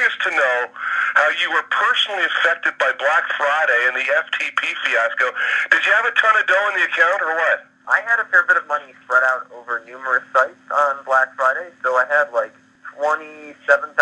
curious to know how you were personally affected by Black Friday and the FTP fiasco. Did you have a ton of dough in the account or what? I had a fair bit of money spread out over numerous sites on Black Friday, so I had like 27,000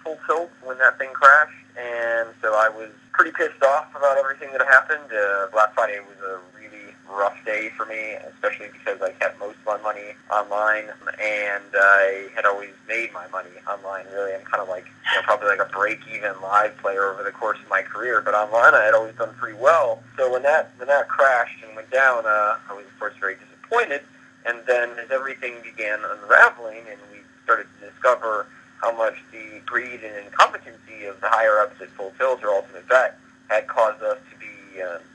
full tilt when that thing crashed, and so I was pretty pissed off about everything that happened. Black Friday was a really rough day for me, especially because I kept most of my money online, and I had always made my money online. Really, I'm kind of like, probably like a break-even live player over the course of my career, but online I had always done pretty well. So when that crashed and went down, I was of course very disappointed. And then as everything began unraveling, and we started to discover how much the greed and incompetency of the higher-ups at Full Tilt or Ultimate Bet had caused us to be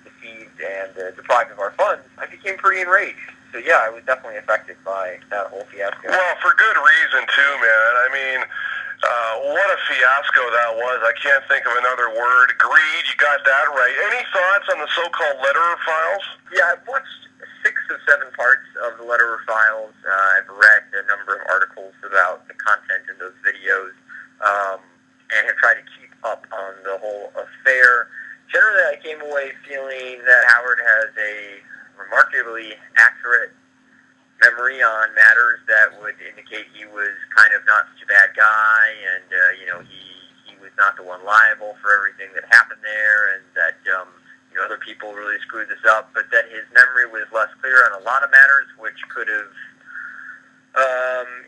deceived and deprived of our funds, I became pretty enraged. So yeah, I was definitely affected by that whole fiasco. Well, for good reason too, man. I mean, what a fiasco that was. I can't think of another word. Greed, you got that right. Any thoughts on the so-called Lederer files? Yeah, I've watched 6 of 7 parts of the Lederer files. I've read a number of articles about the content in those videos, and have tried to keep up on the whole affair. Generally, I came away feeling that Howard has a remarkably accurate memory on matters that would indicate he was kind of not such a bad guy, and he was not the one liable for everything that happened there, and that other people really screwed this up, but that his memory was less clear on a lot of matters, which could have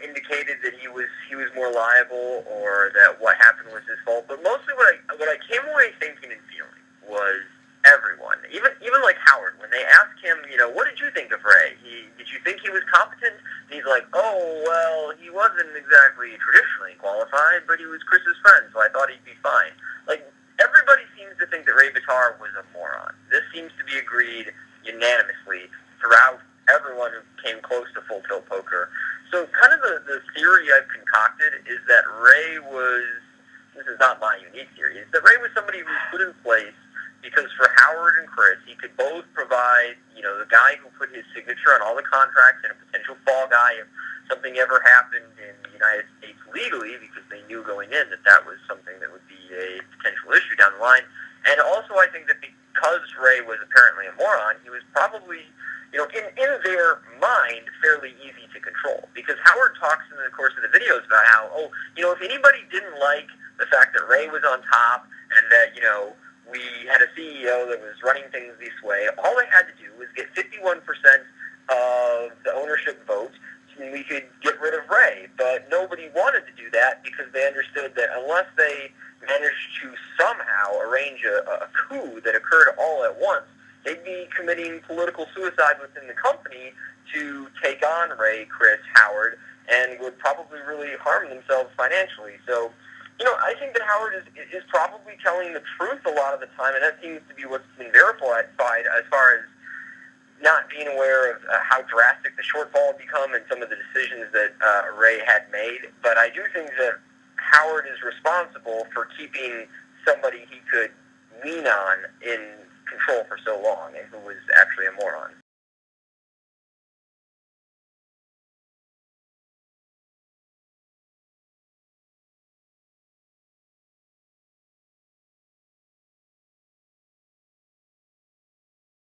indicated that he was more liable, or that what happened was his fault. But mostly what I came away thinking and feeling was everyone, even like Howard, when they asked him, what did you think of Ray? Did you think he was competent? And he's like, oh, well, he wasn't exactly traditionally qualified, but he was Chris's friend, so I thought he'd be fine. Like, everybody seems to think that Ray Bitar was a moron. This seems to be agreed unanimously throughout everyone who came close to Full Tilt Poker. So kind of the theory I've concocted is that Ray was, this is not my unique theory, is that Ray was somebody who was put in place because for Howard and Chris, he could both provide, the guy who put his signature on all the contracts and a potential fall guy if something ever happened in the United States legally, because they knew going in that that was something that would be a potential issue down the line. And also I think that because Ray was apparently a moron, he was probably, in their mind, fairly easy to control. Because Howard talks in the course of the videos about how, if anybody didn't like the fact that Ray was on top and that, we had a CEO that was running things this way, all they had to do was get 51% of the ownership vote, and we could get rid of Ray. But nobody wanted to do that because they understood that unless they managed to somehow arrange a coup that occurred all at once, they'd be committing political suicide within the company to take on Ray, Chris, Howard, and would probably really harm themselves financially. So, I think that Howard is probably telling the truth a lot of the time, and that seems to be what's been verified as far as not being aware of how drastic the shortfall had become and some of the decisions that Ray had made. But I do think that Howard is responsible for keeping somebody he could lean on in control for so long, and who was actually a moron.